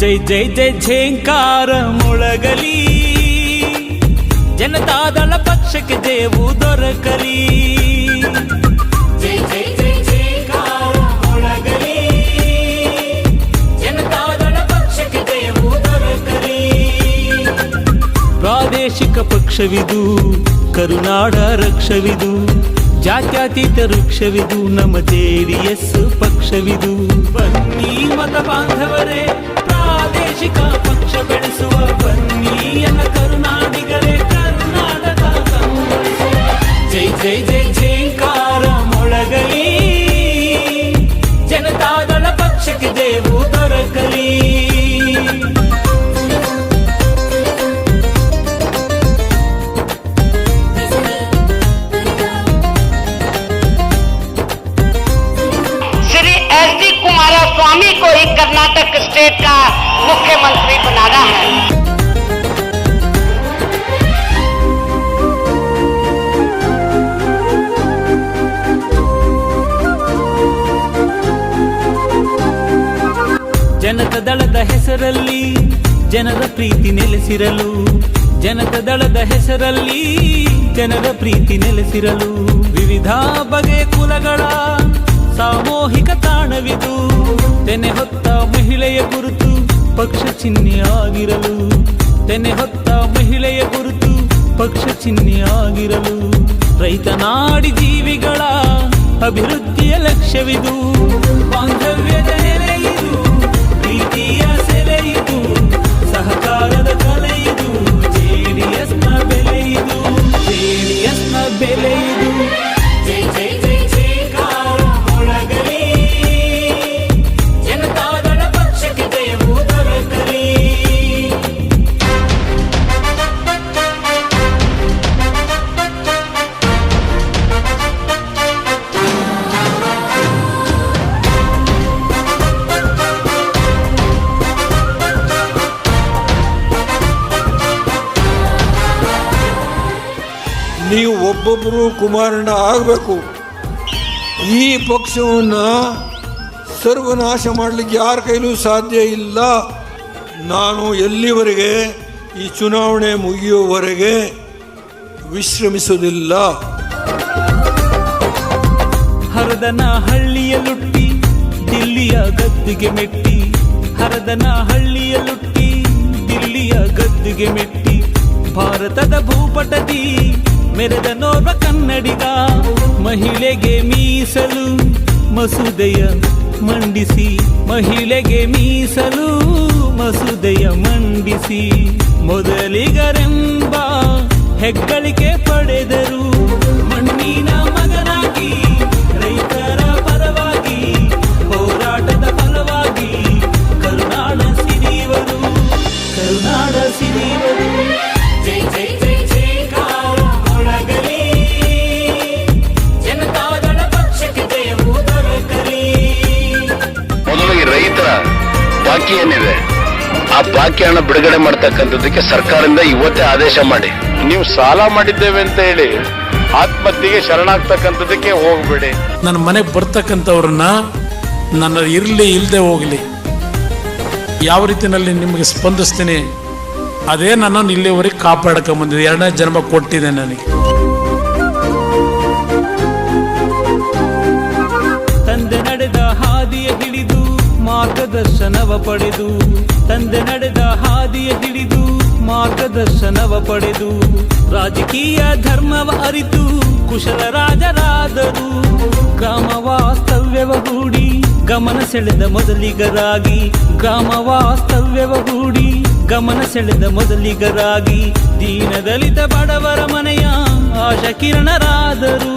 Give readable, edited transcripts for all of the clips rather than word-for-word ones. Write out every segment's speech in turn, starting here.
ಜೈ ಜೈ ಜೈ ಝೇಂಕಾರ ಮೊಳಗಲಿ, ಜನತಾದಳ ಪಕ್ಷಕ್ಕೆ ಜಯವು ದೊರಕಲಿ. ಜೈ ಜೈ ಜೈ ಝೇಂಕಾರ ಮೊಳಗಲಿ, ಜನತಾದಳ ಪಕ್ಷಕ್ಕೆ ಜಯವು ದೊರಕಲಿ. ಪ್ರಾದೇಶಿಕ ಪಕ್ಷವಿದು, ಕರುನಾಡ ರಕ್ಷವಿದು, ಜಾತ್ಯತೀತ ವೃಕ್ಷವಿದು, ನಮ್ಮ JDS ಪಕ್ಷವಿದು. ಬನ್ನಿ ಮತ ಬಾಂಧವರೇ, ಪ್ರಾದೇಶಿಕ ಪಕ್ಷ ಬೆಳೆಸುವ ಬನ್ನಿ ಎನ್ನ ಕರುನಾಡಿಗರೇ, ಕರ್ನಾಟಕ ಸಂಗೊಳಿಸುವ. ಜೈ ಜೈ ಜೈ ಝೇಂಕಾರ ಮೊಳಗಲಿ, ಜನತಾದಳ ಪಕ್ಷಕ್ಕೆ ಜಯವು ದೊರಕಲಿ. कुमारस्वामी को ही कर्नाटक स्टेट का मुख्यमंत्री बनाना है. ಜನತಾ ದಳದ ಹೆಸರಲ್ಲಿ ಜನರ ಪ್ರೀತಿ ನೆಲೆಸಿರಲು, ಜನತಾ ದಳದ ಹೆಸರಲ್ಲಿ ಜನರ ಪ್ರೀತಿ ನೆಲೆಸಿರಲು, ವಿವಿಧ ಬಗೆಯ ಕುಲಗಳ ಸಾಮೂಹಿಕ ತಾಣವಿದು, ತೆನೆ ಹೊತ್ತ ಮಹಿಳೆಯ ಗುರುತು ಪಕ್ಷ ಚಿಹ್ನೆಯಾಗಿರಲು, ತೆನೆ ಹೊತ್ತ ಮಹಿಳೆಯ ಗುರುತು ಪಕ್ಷ ಚಿಹ್ನೆಯಾಗಿರಲು. ರೈತ ನಾಡಿ ಜೀವಿಗಳ ಅಭಿವೃದ್ಧಿಯ ಲಕ್ಷ್ಯವಿದು, ಬಾಂಧವ್ಯದ ನೆಲೆಯಿದು, ಪ್ರೀತಿಯ ಸೆಲೆಯಿದು, ಸಹಕಾರದ ಕಲೆಯಿದು, JDSನ ಬೆಲೆಯಿದು, JDSನ ಬೆಲೆಯಿದು. ಜೈ ಜೈ ಜೈ ಝೇಂಕಾರ ಮೊಳಗಲಿ, ಜನತಾದಳ ಪಕ್ಷಕ್ಕೆ ಜಯವು ದೊರಕಲಿ. ನೀವು ಒಬ್ಬೊಬ್ಬರು ಕುಮಾರಣ್ಣ ಆಗಬೇಕು. ಈ ಪಕ್ಷವನ್ನು ಸರ್ವನಾಶ ಮಾಡಲಿಕ್ಕೆ ಯಾರ ಕೈಲೂ ಸಾಧ್ಯ ಇಲ್ಲ. ನಾನು ಎಲ್ಲಿವರೆಗೆ ಈ ಚುನಾವಣೆ ಮುಗಿಯುವವರೆಗೆ ವಿಶ್ರಮಿಸುವುದಿಲ್ಲ. ಹರದನ ಹಳ್ಳಿಯ ಲುಟ್ಟಿ ದಿಲ್ಲಿಯ ಗದ್ದುಗೆ ಮೆಟ್ಟಿ, ಹರದನ ಹಳ್ಳಿಯ ಲುಟ್ಟಿ ದಿಲ್ಲಿಯ ಗದ್ದುಗೆ ಮೆಟ್ಟಿ, ಭಾರತದ ಭೂಪಟದಿ ಮೆರೆದ ನೋರ್ವ ಕನ್ನಡಿಗ, ಮಹಿಳೆಗೆ ಮೀಸಲು ಮಸೂದೆಯ ಮಂಡಿಸಿ, ಮಹಿಳೆಗೆ ಮೀಸಲು ಮಸೂದೆಯ ಮಂಡಿಸಿ, ಮೊದಲಿಗರೆಂಬ ಹೆಗ್ಗಳಿಕೆ ಪಡೆದರು. ಮಣ್ಣಿನ ಮಗನಾಗಿ ರೈತರ ಪರವಾಗಿ ಹೋರಾಟದ ಫಲವಾಗಿ ಕರುನಾಡ ಸಿರಿವರು, ಕರುನಾಡ ಸಿರಿವರು. ಜೈ ಜೈ ಜೈ ಝೇಂಕಾರ ಮೊಳಗಲಿ, ಜನತಾದಳ ಪಕ್ಷಕ್ಕೆ ಜಯವು ದೊರಕಲಿ. ಮೊದಲಿಗೆ ರೈತರ ಬಾಕಿ ಏನಿದೆ ಆ ಬಾಕಿ ಹಣ ಬಿಡುಗಡೆ ಮಾಡ್ತಕ್ಕಂಥದ್ದಕ್ಕೆ ಸರ್ಕಾರದಿಂದ ಇವತ್ತೇ ಆದೇಶ ಮಾಡಿ. ನೀವು ಸಾಲ ಮಾಡಿದ್ದೇವೆ ಅಂತ ಹೇಳಿ ಆತ್ಮಹತ್ಯೆಗೆ ಶರಣಾಗ್ತಕ್ಕಂಥದ್ದಕ್ಕೆ ಹೋಗ್ಬೇಡಿ. ನನ್ನ ಮನೆಗೆ ಬರ್ತಕ್ಕಂಥವ್ರನ್ನ ನನ್ನ ಇರಲಿ ಇಲ್ಲದೆ ಹೋಗಲಿ ಯಾವ ರೀತಿಯಲ್ಲಿ ನಿಮಗೆ ಸ್ಪಂದಿಸ್ತೀನಿ, ಅದೇ ನನ್ನನ್ನು ಇಲ್ಲಿವರೆಗೆ ಕಾಪಾಡ್ಕೊಂಬಂದಿದೆ. 2ನೇ ಜನ್ಮ ಕೊಟ್ಟಿದೆ ನನಗೆ. ತಂದೆ ನಡೆದ ಹಾದಿಯ ಹಿಡಿದು ಮಾರ್ಗದರ್ಶನವ ಪಡೆದು, ತಂದೆ ನಡೆದ ಹಾದಿಯ ಹಿಡಿದು ಮಾರ್ಗದರ್ಶನವ ಪಡೆದು, ರಾಜಕೀಯ ಧರ್ಮವ ಅರಿತು ಕುಶಲ ರಾಜರಾದರು. ಗ್ರಾಮ ವಾಸ್ತವ್ಯವ ಹೂಡಿ ಗಮನ ಸೆಳೆದ ಮೊದಲಿಗರಾಗಿ, ಗ್ರಾಮ ವಾಸ್ತವ್ಯವ ಹೂಡಿ ಗಮನ ಸೆಳೆದ ಮೊದಲಿಗರಾಗಿ, ದೀನದಲಿತ ಬಡವರ ಮನೆಯ ಆಶಾ ಕಿರಣರಾದರು.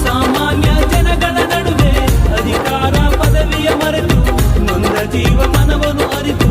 ಸಾಮಾನ್ಯ ಜನಗಳ ನಡುವೆ ಅಧಿಕಾರ ಪದವಿಯ ಮರೆತು ನೊಂದ ಜೀವ ಮನವನ್ನು ಅರಿತು